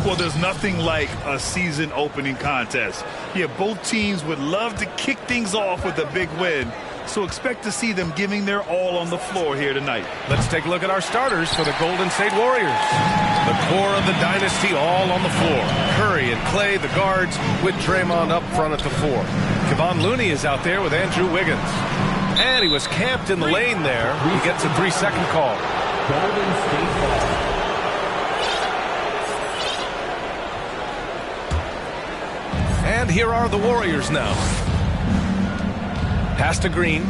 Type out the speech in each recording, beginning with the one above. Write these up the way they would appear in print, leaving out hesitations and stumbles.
Well, there's nothing like a season opening contest. Yeah, both teams would love to kick things off with a big win. So expect to see them giving their all on the floor here tonight. Let's take a look at our starters for the Golden State Warriors. The core of the dynasty all on the floor. Curry and Clay, the guards, with Draymond up front at the 4. Kevon Looney is out there with Andrew Wiggins. And he was camped in the lane there. He gets a 3-second call. Golden State ball. And here are the Warriors now. Pass to Green.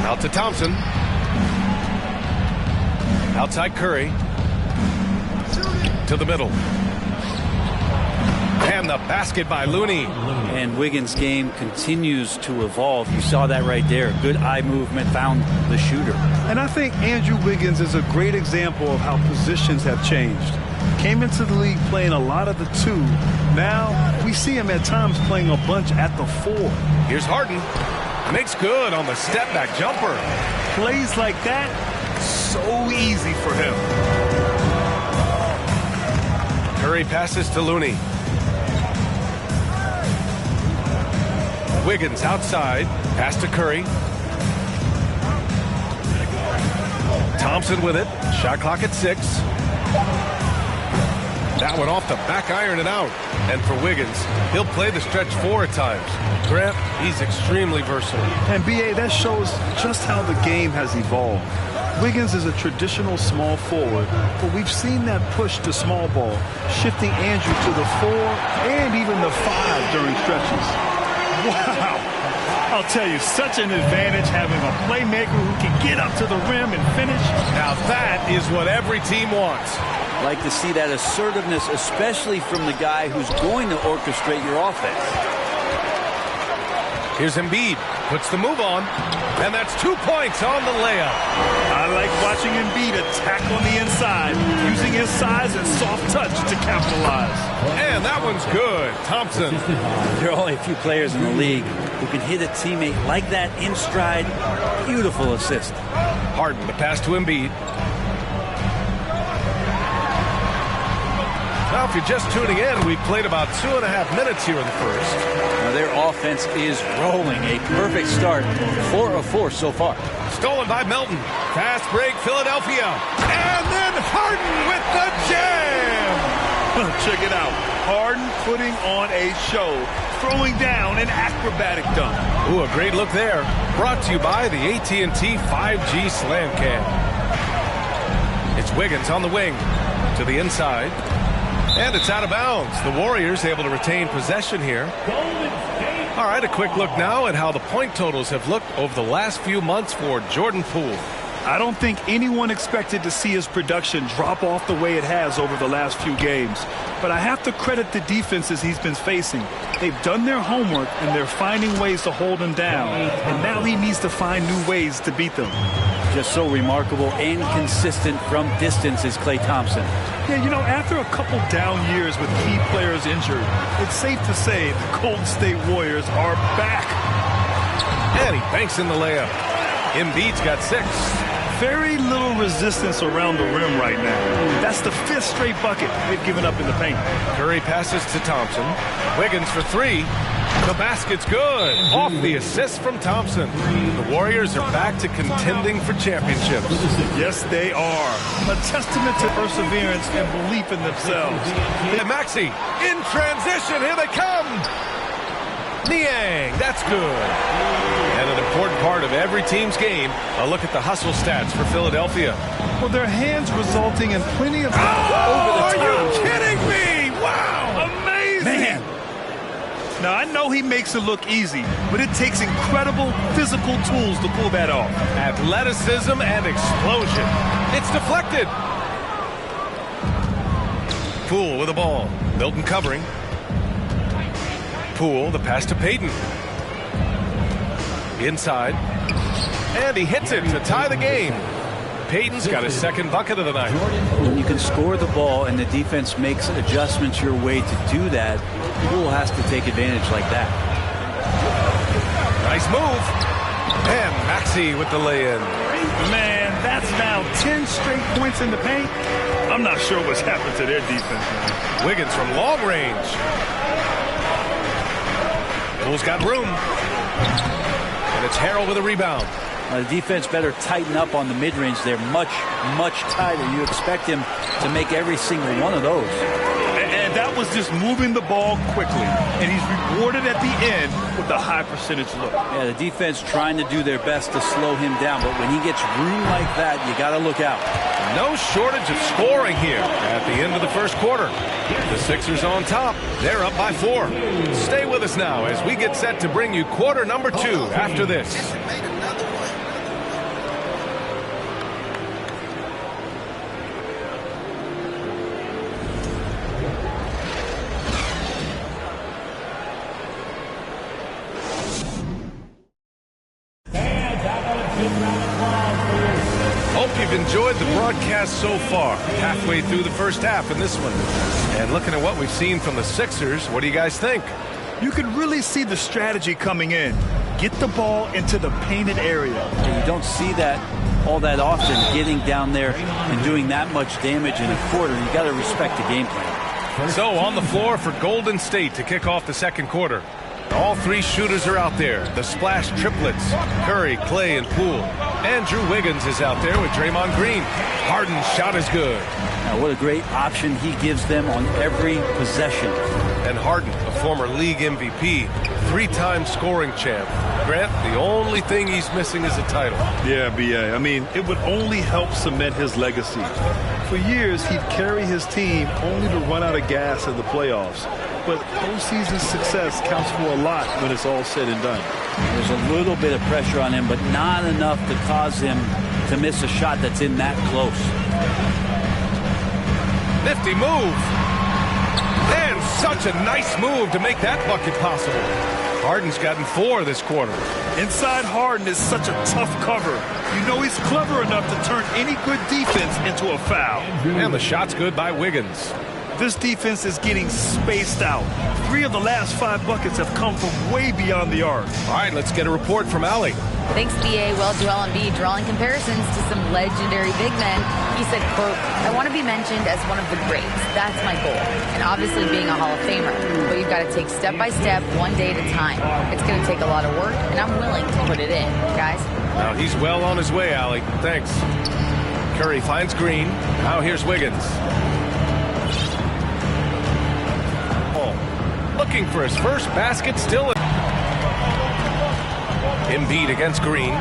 Out to Thompson. Outside Curry. To the middle. And the basket by Looney. And Wiggins' game continues to evolve. You saw that right there. Good eye movement, found the shooter. And I think Andrew Wiggins is a great example of how positions have changed. Came into the league playing a lot of the 2. Now we see him at times playing a bunch at the 4. Here's Harden. Makes good on the step back jumper. Plays like that, so easy for him. Curry passes to Looney. Wiggins outside. Pass to Curry. Thompson with it. Shot clock at 6. That one off the back iron and out. And for Wiggins, he'll play the stretch 4 at times. Grant, he's extremely versatile. And B.A., that shows just how the game has evolved. Wiggins is a traditional small forward, but we've seen that push to small ball, shifting Andrew to the 4 and even the 5 during stretches. Wow. I'll tell you, such an advantage having a playmaker who can get up to the rim and finish. Now that is what every team wants. Like to see that assertiveness, especially from the guy who's going to orchestrate your offense. Here's Embiid. Puts the move on. And that's 2 points on the layup. I like watching Embiid attack on the inside, using his size and soft touch to capitalize. And that one's good. Thompson. There are only a few players in the league who can hit a teammate like that in stride. Beautiful assist. Harden, the pass to Embiid. Now, if you're just tuning in, we've played about 2.5 minutes here in the first. Now, their offense is rolling. A perfect start. 4 of 4 so far. Stolen by Melton. Fast break, Philadelphia. And then Harden with the jam. Check it out. Harden putting on a show, throwing down an acrobatic dunk. Ooh, a great look there. Brought to you by the AT&T 5G Slam Cam. It's Wiggins on the wing to the inside. And it's out of bounds. The Warriors able to retain possession here. All right, a quick look now at how the point totals have looked over the last few months for Jordan Poole. I don't think anyone expected to see his production drop off the way it has over the last few games. But I have to credit the defenses he's been facing. They've done their homework, and they're finding ways to hold him down. And now he needs to find new ways to beat them. Just so remarkable and consistent from distance is Klay Thompson. Yeah, you know, after a couple down years with key players injured, it's safe to say the Golden State Warriors are back. And he banks in the layup. Embiid's got 6. Very little resistance around the rim right now. That's the 5th straight bucket they've given up in the paint. Curry passes to Thompson. Wiggins for 3. The basket's good. Off the assist from Thompson. The Warriors are back to contending for championships. Yes, they are. A testament to perseverance and belief in themselves. And Maxey in transition. Here they come. Niang. That's good. And an important part of every team's game, a look at the hustle stats for Philadelphia. Well, their hands resulting in plenty of over the Are top. you kidding me? Wow. Amazing. Man. Now, I know he makes it look easy, but it takes incredible physical tools to pull that off. Athleticism and explosion. It's deflected. Poole with the ball. Milton covering. Poole, the pass to Payton. Inside. And he hits it to tie the game. Payton's got his 2nd bucket of the night. When you can score the ball and the defense makes adjustments your way to do that, Poole has to take advantage like that. Nice move. And Maxey with the lay-in. Man, that's now 10 straight points in the paint. I'm not sure what's happened to their defense, man. Wiggins from long range. Bulls got room. And it's Harrell with a rebound. The defense better tighten up on the mid-range. They're much, much tighter. You expect him to make every single one of those. And that was just moving the ball quickly. And he's rewarded at the end with a high percentage look. Yeah, the defense trying to do their best to slow him down. But when he gets room like that, you got to look out. No shortage of scoring here at the end of the first quarter. The Sixers on top. They're up by 4. Stay with us now as we get set to bring you quarter number 2 after this. Enjoyed the broadcast so far. Halfway through the first half in this one. And looking at what we've seen from the Sixers, what do you guys think? You can really see the strategy coming in. Get the ball into the painted area. You don't see that all that often, getting down there and doing that much damage in a quarter. You got to respect the game plan. So on the floor for Golden State to kick off the second quarter. All 3 shooters are out there. The splash triplets. Curry, Clay, and Poole. Andrew Wiggins is out there with Draymond Green. Harden's shot is good. Now, what a great option he gives them on every possession. And Harden, a former league MVP, 3-time scoring champ. Grant, the only thing he's missing is a title. Yeah, B.A. I mean, it would only help cement his legacy. For years, he'd carry his team only to run out of gas in the playoffs. But postseason success counts for a lot when it's all said and done. There's a little bit of pressure on him, but not enough to cause him to miss a shot that's in that close. Nifty move. And such a nice move to make that bucket possible. Harden's gotten 4 this quarter. Inside Harden is such a tough cover. You know he's clever enough to turn any good defense into a foul. And the shot's good by Wiggins. This defense is getting spaced out. 3 of the last 5 buckets have come from way beyond the arc. All right, let's get a report from Allie. Thanks, B.A. Well, Joel Embiid drawing comparisons to some legendary big men. He said, quote, "I want to be mentioned as one of the greats. That's my goal." And obviously being a Hall of Famer. But you've got to take step by step, one day at a time. It's going to take a lot of work, and I'm willing to put it in, guys. Now he's well on his way, Allie. Thanks. Curry finds Green. Now here's Wiggins. Looking for his first basket, still. Embiid against Green.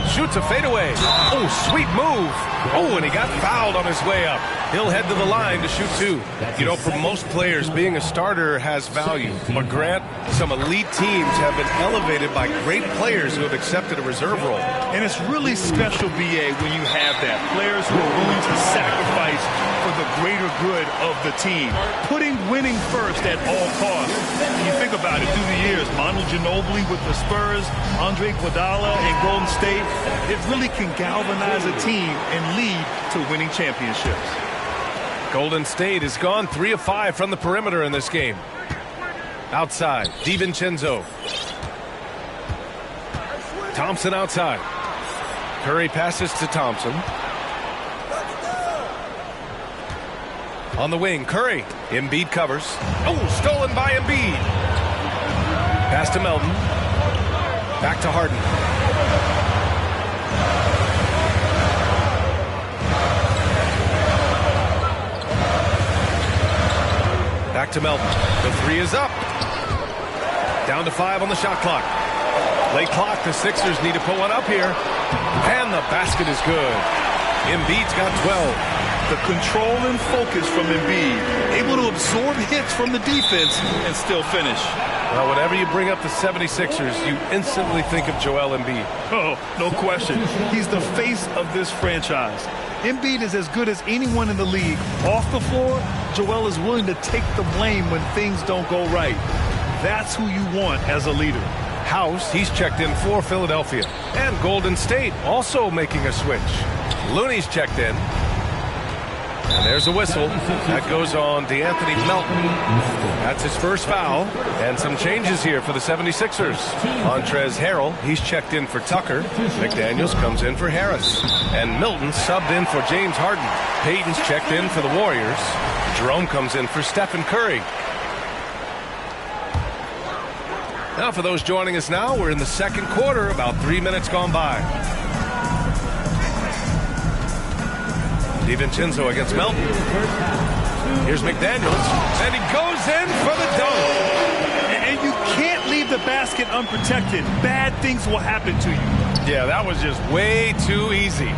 Shoots a fadeaway. Oh, sweet move. Oh, and he got fouled on his way up. He'll head to the line to shoot 2. You know, for most players, being a starter has value. But Grant, some elite teams have been elevated by great players who have accepted a reserve role. And it's really special, B.A., when you have that. Players who are willing to sacrifice for the greater good of the team. Putting winning first at all costs. When you think about it through the years, Manu Ginobili with the Spurs, Andre Iguodala in Golden State, it really can galvanize a team and lead to winning championships. Golden State has gone 3 of 5 from the perimeter in this game. Outside, DiVincenzo. Thompson outside. Curry passes to Thompson. On the wing, Curry. Embiid covers. Oh, stolen by Embiid. Pass to Melton. Back to Harden. Back to Melton. The 3 is up. Down to 5 on the shot clock. Late clock. The Sixers need to put one up here. And the basket is good. Embiid's got 12. The control and focus from Embiid, able to absorb hits from the defense and still finish. Well, whenever you bring up the 76ers, you instantly think of Joel Embiid. Oh, no question. He's the face of this franchise. Embiid is as good as anyone in the league. Off the floor, Joel is willing to take the blame when things don't go right. That's who you want as a leader. House, he's checked in for Philadelphia. And Golden State also making a switch. Looney's checked in. And there's a whistle. That goes on DeAnthony Melton. That's his first foul. And some changes here for the 76ers. Montrezl Harrell, he's checked in for Tucker. McDaniels comes in for Harris. And Milton subbed in for James Harden. Payton's checked in for the Warriors. Jerome comes in for Stephen Curry. Now for those joining us now, we're in the second quarter, about 3 minutes gone by. DiVincenzo against Melton. Here's McDaniels, and he goes in for the dunk. And you can't leave the basket unprotected. Bad things will happen to you. Yeah, that was just way too easy.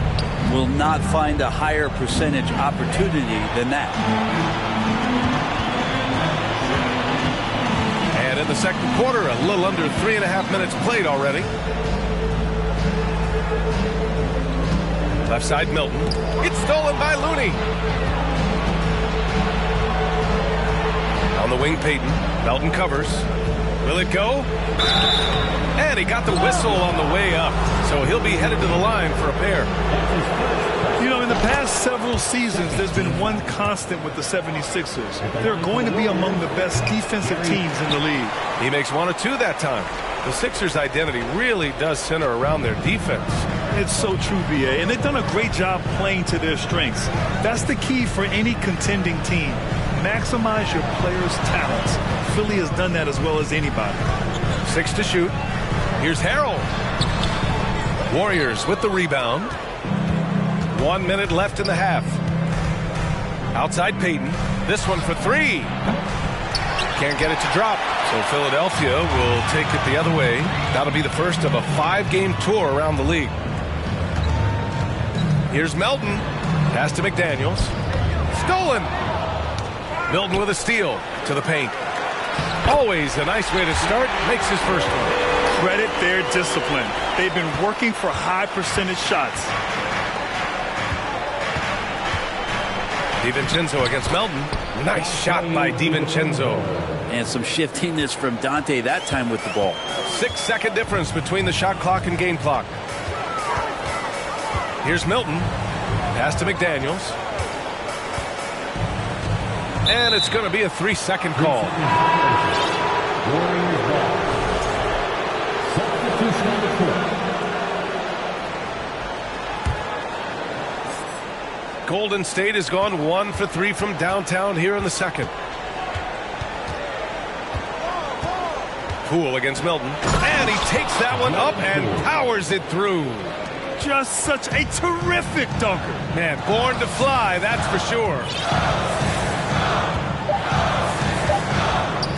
Will not find a higher percentage opportunity than that. And in the second quarter, a little under 3.5 minutes played already. Left side, Milton. It's stolen by Looney. On the wing, Payton. Melton covers. Will it go? And he got the whistle on the way up. So he'll be headed to the line for a pair. You know, in the past several seasons, there's been one constant with the 76ers. They're going to be among the best defensive teams in the league. He makes 1 or 2 that time. The Sixers' identity really does center around their defense. It's so true, B.A., and they've done a great job playing to their strengths. That's the key for any contending team. Maximize your players' talents. Philly has done that as well as anybody. 6 to shoot. Here's Harrell. Warriors with the rebound. 1 minute left in the half. Outside Payton. This one for 3. Can't get it to drop. So Philadelphia will take it the other way. That'll be the first of a 5-game tour around the league. Here's Melton. Pass to McDaniels. Stolen. Milton with a steal to the paint. Always a nice way to start. Makes his first one. Credit their discipline. They've been working for high percentage shots. DiVincenzo against Melton. Nice shot by DiVincenzo. And some shiftiness from Dante that time with the ball. 6-second difference between the shot clock and game clock. Here's Milton. Pass to McDaniels. And it's going to be a 3-second call. Golden State has gone 1 for 3 from downtown here in the second. Poole against Milton. And he takes that one up and powers it through. Just such a terrific dunker. Man, born to fly, that's for sure.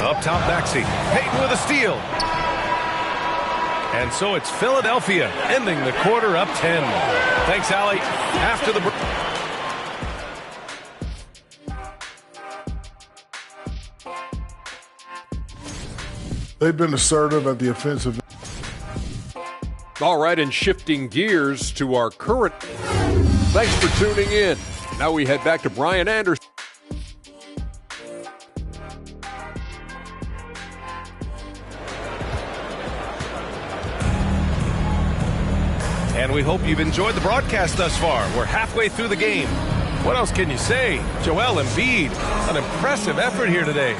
Up top, Maxey. Payton with a steal. And so it's Philadelphia ending the quarter up 10. Thanks, Allie. After the break. They've been assertive at the offensive. All right, and shifting gears to our current. Thanks for tuning in. Now we head back to Brian Anderson. And we hope you've enjoyed the broadcast thus far. We're halfway through the game. What else can you say? Joel Embiid, an impressive effort here today.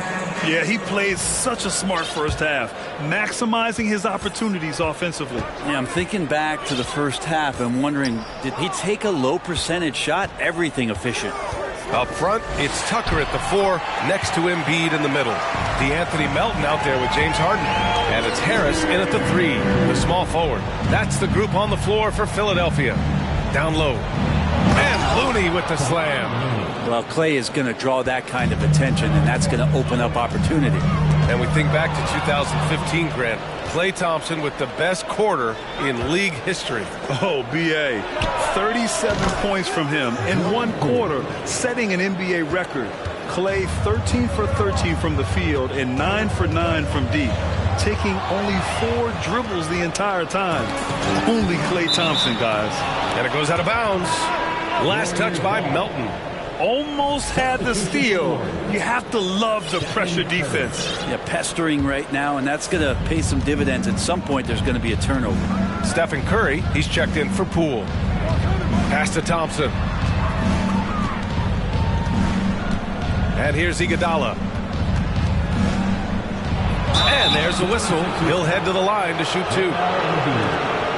Yeah, he played such a smart first half, maximizing his opportunities offensively. Yeah, I'm thinking back to the first half and wondering, did he take a low percentage shot? Everything efficient. Up front, it's Tucker at the 4, next to Embiid in the middle. DeAnthony Melton out there with James Harden. And it's Harris in at the 3, the small forward. That's the group on the floor for Philadelphia. Down low. And Looney with the slam. Well, Clay is going to draw that kind of attention, and that's going to open up opportunity. And we think back to 2015, Grant. Klay Thompson with the best quarter in league history. Oh, B.A. 37 points from him in one quarter, setting an NBA record. Klay 13 for 13 from the field and 9 for 9 from deep, taking only 4 dribbles the entire time. Only Klay Thompson, guys. And it goes out of bounds. Last touch by Melton. Almost had the steal. You have to love the pressure defense. Yeah, pestering right now, and that's going to pay some dividends. At some point, there's going to be a turnover. Stephen Curry, he's checked in for Poole. Pass to Thompson. And here's Iguodala. And there's a whistle. He'll head to the line to shoot 2.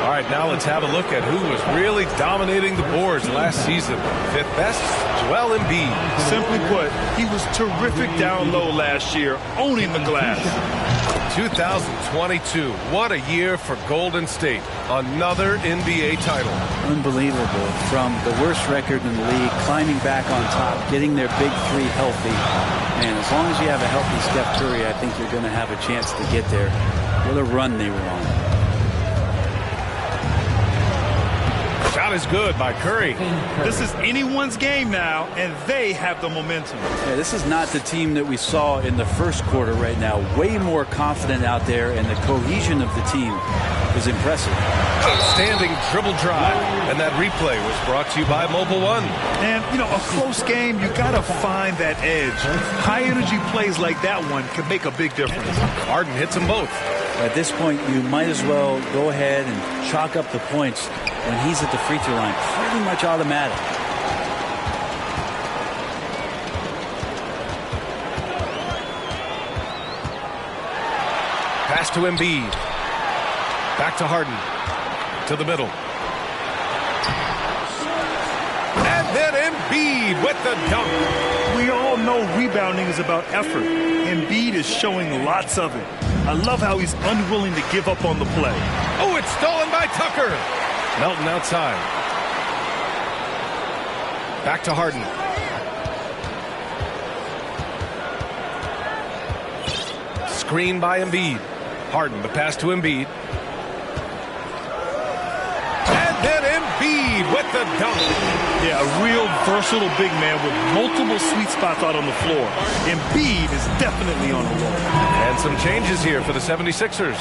All right, now let's have a look at who was really dominating the boards last season. 5th best, Joel Embiid. Simply put, he was terrific down low last year, owning the glass. 2022, what a year for Golden State. Another NBA title. Unbelievable. From the worst record in the league, climbing back on top, getting their big 3 healthy. And as long as you have a healthy Steph Curry, I think you're going to have a chance to get there. What a run they were on. Shot is good by Curry. This is anyone's game now, and they have the momentum. Yeah, this is not the team that we saw in the first quarter right now. Way more confident out there, and the cohesion of the team is impressive. Outstanding dribble drive. And that replay was brought to you by Mobile One. And, you know, a close game, you got to find that edge. High-energy plays like that one can make a big difference. Harden hits them both. At this point, you might as well go ahead and chalk up the points when he's at the free throw line. Pretty much automatic. Pass to Embiid. Back to Harden. To the middle. And then Embiid with the dunk. We all know rebounding is about effort. Embiid is showing lots of it. I love how he's unwilling to give up on the play. Oh, it's stolen by Tucker. Melton outside. Back to Harden. Screen by Embiid. Harden, the pass to Embiid. And then Embiid with the dunk. Yeah, a real versatile big man with multiple sweet spots out on the floor. Embiid is definitely on the roll. And some changes here for the 76ers.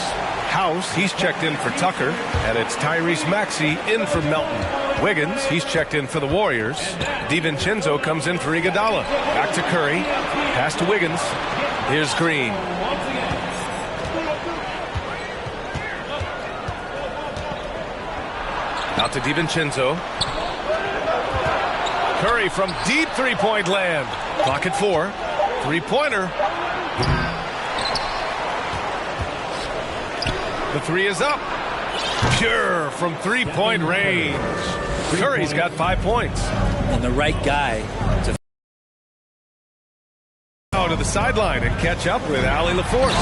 House, he's checked in for Tucker. And it's Tyrese Maxey in for Melton. Wiggins, he's checked in for the Warriors. DiVincenzo comes in for Iguodala. Back to Curry. Pass to Wiggins. Here's Green. Out to DiVincenzo. Curry from deep three-point land. Clock at 4. Three-pointer. The 3 is up. Pure from three-point range. Curry's got 5 points. And the right guy to To the sideline and catch up with Allie LaForce.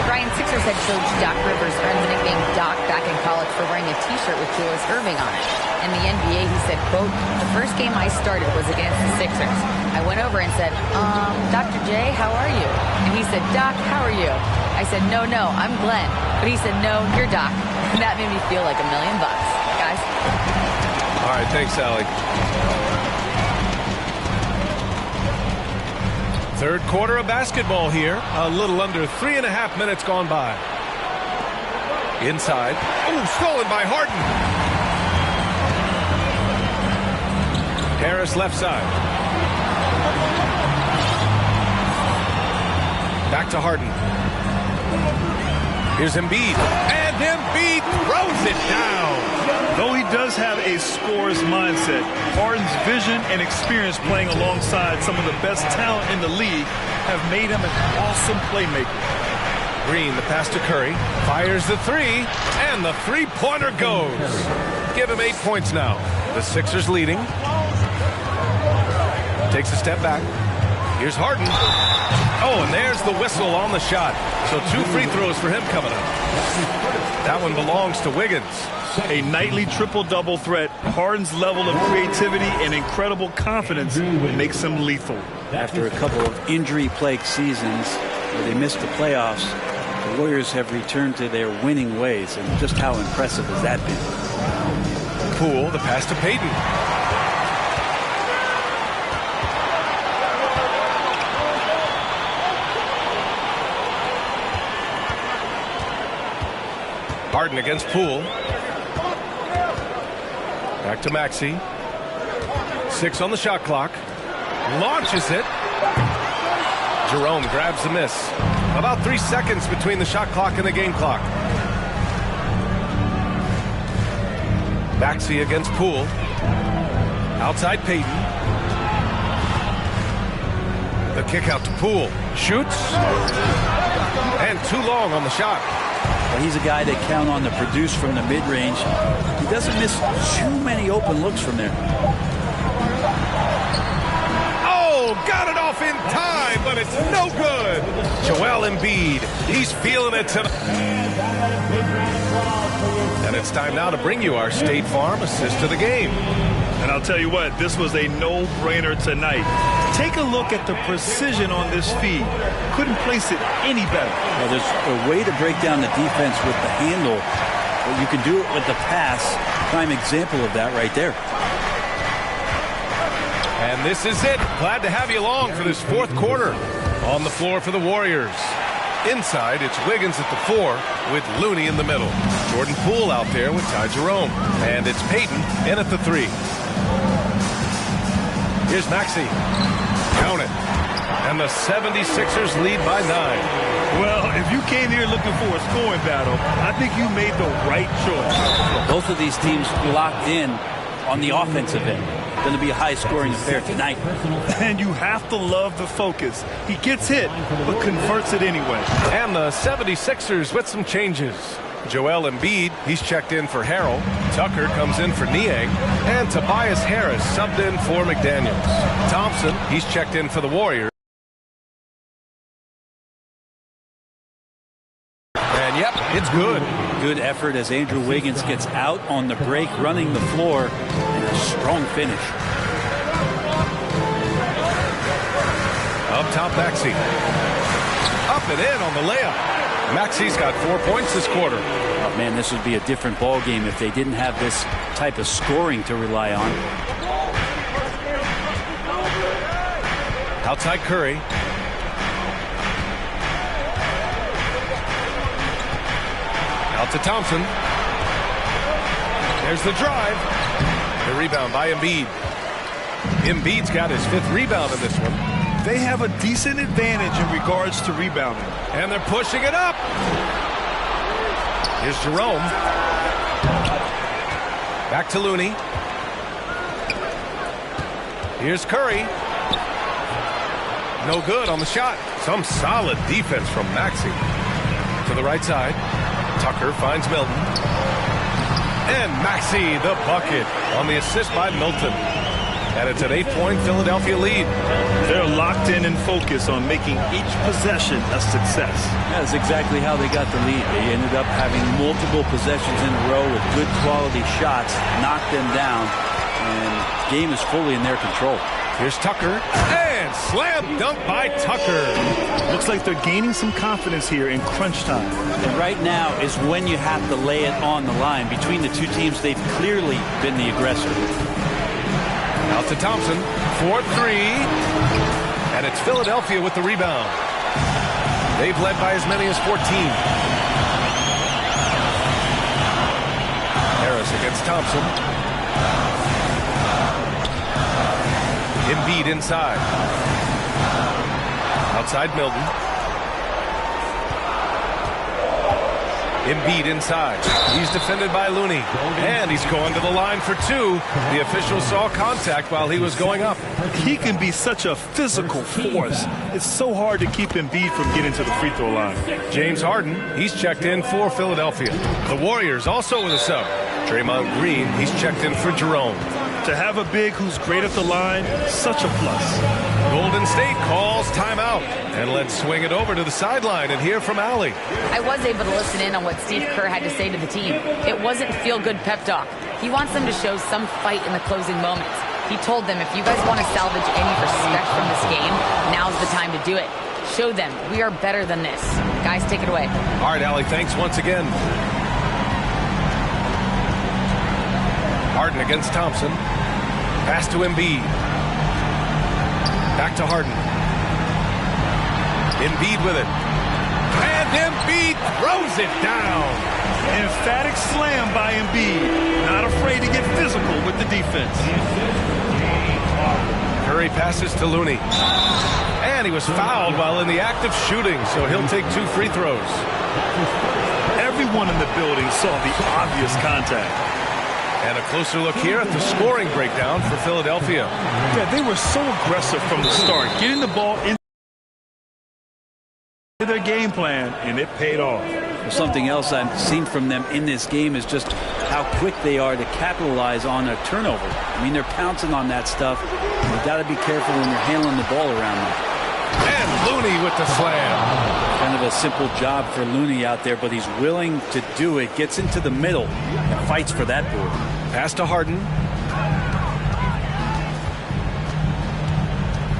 Brian, Sixers head coach Doc Rivers earned the nickname Doc back in college for wearing a T-shirt with Julius Erving on it. In the NBA, he said, quote, "The first game I started was against the Sixers. I went over and said, Dr. J, how are you?" And he said, "Doc, how are you?" I said, no, I'm Glenn." But he said, "No, you're Doc." And that made me feel like $1 million, guys. All right, thanks, Allie. Third quarter of basketball here. A little under 3.5 minutes gone by. Inside. Oh, stolen by Harden. Harris left side. Back to Harden. Here's Embiid. And Embiid throws it down. Though he does have a scorer's mindset, Harden's vision and experience playing alongside some of the best talent in the league have made him an awesome playmaker. Green, the pass to Curry. Fires the 3, and the three-pointer goes. Give him 8 points now. The Sixers leading. Takes a step back. Here's Harden. Oh, and there's the whistle on the shot. So 2 free throws for him coming up. That one belongs to Wiggins. A nightly triple-double threat. Harden's level of creativity and incredible confidence makes him lethal. after a couple of injury-plagued seasons where they missed the playoffs. The Warriors have returned to their winning ways, and just how impressive has that been? Poole, the pass to Payton. Harden against Poole. Back to Maxey. 6 on the shot clock. Launches it. Jerome grabs the miss. About 3 seconds between the shot clock and the game clock. Maxey against Poole. Outside Payton. The kick out to Poole. Shoots. And too long on the shot. Well, he's a guy they count on to produce from the mid-range. He doesn't miss too many open looks from there. Oh, got it off in time, but it's no good. Joel Embiid, he's feeling it tonight. And it's time now to bring you our State Farm assist of the game. And I'll tell you what, this was a no-brainer tonight. Take a look at the precision on this feed. Couldn't place it any better. Well, there's a way to break down the defense with the handle, but you can do it with the pass. Prime example of that right there. And this is it. Glad to have you along for this fourth quarter. On the floor for the Warriors. Inside, it's Wiggins at the 4 with Looney in the middle. Jordan Poole out there with Ty Jerome. And it's Payton in at the 3. Here's Maxey. Count it. And the 76ers lead by 9. Well, if you came here looking for a scoring battle, I think you made the right choice. Both of these teams locked in on the offensive end. Going to be a high-scoring affair tonight. And you have to love the focus. He gets hit, but converts it anyway. And the 76ers with some changes. Joel Embiid, he's checked in for Harrell. Tucker comes in for Niang. And Tobias Harris subbed in for McDaniels. Thompson, he's checked in for the Warriors. And yep, it's good. Good effort as Andrew Wiggins gets out on the break, running the floor, and a strong finish. Up top, Maxey. Up and in on the layup. Maxey's got 4 points this quarter. Oh, man, this would be a different ball game if they didn't have this type of scoring to rely on. Outside Curry. Out to Thompson. There's the drive. The rebound by Embiid. Embiid's got his 5th rebound in this one. They have a decent advantage in regards to rebounding. And they're pushing it up. Here's Jerome. Back to Looney. Here's Curry. No good on the shot. Some solid defense from Maxey. To the right side. Tucker finds Milton. And Maxey, the bucket on the assist by Milton. And it's an 8-point Philadelphia lead. They're locked in and focused on making each possession a success. That's exactly how they got the lead. They ended up having multiple possessions in a row with good quality shots, knocked them down, and the game is fully in their control. Here's Tucker, and slam dunk by Tucker. Looks like they're gaining some confidence here in crunch time. And right now is when you have to lay it on the line. Between the two teams, they've clearly been the aggressor. Out to Thompson, 4-3, and it's Philadelphia with the rebound. They've led by as many as 14. Harris against Thompson. Embiid inside. Outside Milton. Embiid inside. He's defended by Looney. And he's going to the line for 2. The official saw contact while he was going up. He can be such a physical force. It's so hard to keep Embiid from getting to the free throw line. James Harden, he's checked in for Philadelphia. The Warriors also with a sub. Draymond Green, he's checked in for Jerome. To have a big who's great at the line, such a plus. Golden State calls timeout. And let's swing it over to the sideline and hear from Allie. I was able to listen in on what Steve Kerr had to say to the team. It wasn't feel-good pep talk. He wants them to show some fight in the closing moments. He told them, if you guys want to salvage any respect from this game, now's the time to do it. Show them we are better than this. Guys, take it away. All right, Allie, thanks once again. Harden against Thompson. Pass to Embiid. Back to Harden. Embiid with it. And Embiid throws it down. Emphatic slam by Embiid. Not afraid to get physical with the defense. Curry passes to Looney. And he was fouled while in the act of shooting, so he'll take 2 free throws. Everyone in the building saw the obvious contact. And a closer look here at the scoring breakdown for Philadelphia. Yeah, they were so aggressive from the start, getting the ball in. their game plan, and it paid off. Something else I've seen from them in this game is just how quick they are to capitalize on a turnover. I mean, they're pouncing on that stuff. You've got to be careful when you're handling the ball around them. And Looney with the slam. Kind of a simple job for Looney out there, but he's willing to do it. Gets into the middle and fights for that board. Pass to Harden.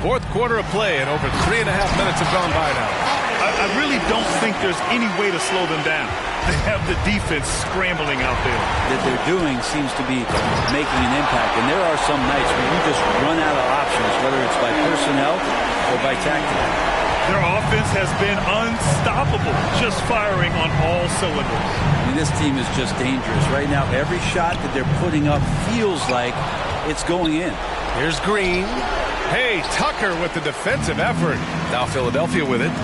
Fourth quarter of play, and over 3.5 minutes have gone by now. I really don't think there's any way to slow them down. They have the defense scrambling out there. That they're doing seems to be making an impact. And there are some nights where you just run out of options, whether it's by personnel or by tactic. Their offense has been unstoppable, just firing on all cylinders. I mean, this team is just dangerous. Right now, every shot that they're putting up feels like it's going in. Here's Green. Hey, Tucker with the defensive effort. Now Philadelphia with it.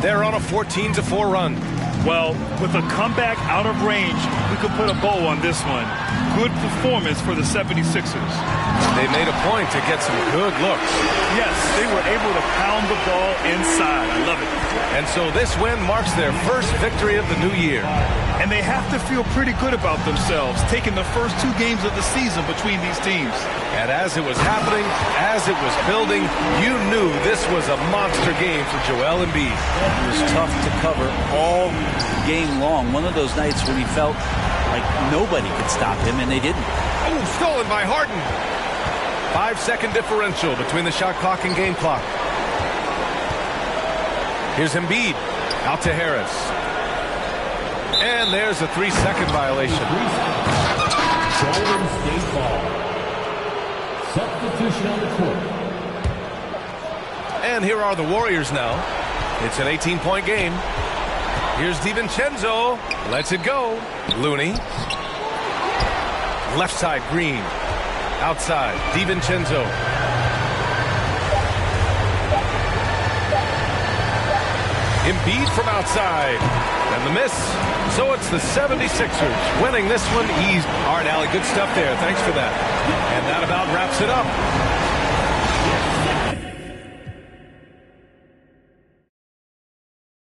They're on a 14-4 run. Well, with a comeback out of range, we could put a bow on this one. Good performance for the 76ers. They made a point to get some good looks. Yes, they were able to pound the ball inside. I love it. And so this win marks their first victory of the new year. And they have to feel pretty good about themselves, taking the first 2 games of the season between these teams. And as it was happening, as it was building, you knew this was a monster game for Joel Embiid. It was tough to cover all game long. One of those nights when he felt like nobody could stop him, and they didn't. Oh, stolen by Harden. 5-second differential between the shot clock and game clock. Here's Embiid. Out to Harris. And there's a 3-second violation. Golden State ball. Substitution on the court. And here are the Warriors now. It's an 18-point game. Here's DiVincenzo. Lets it go. Looney. Left side, Green. Outside, DiVincenzo. Embiid from outside. And the miss. So it's the 76ers winning this one easy. All right, Allie, good stuff there. Thanks for that. And that about wraps it up.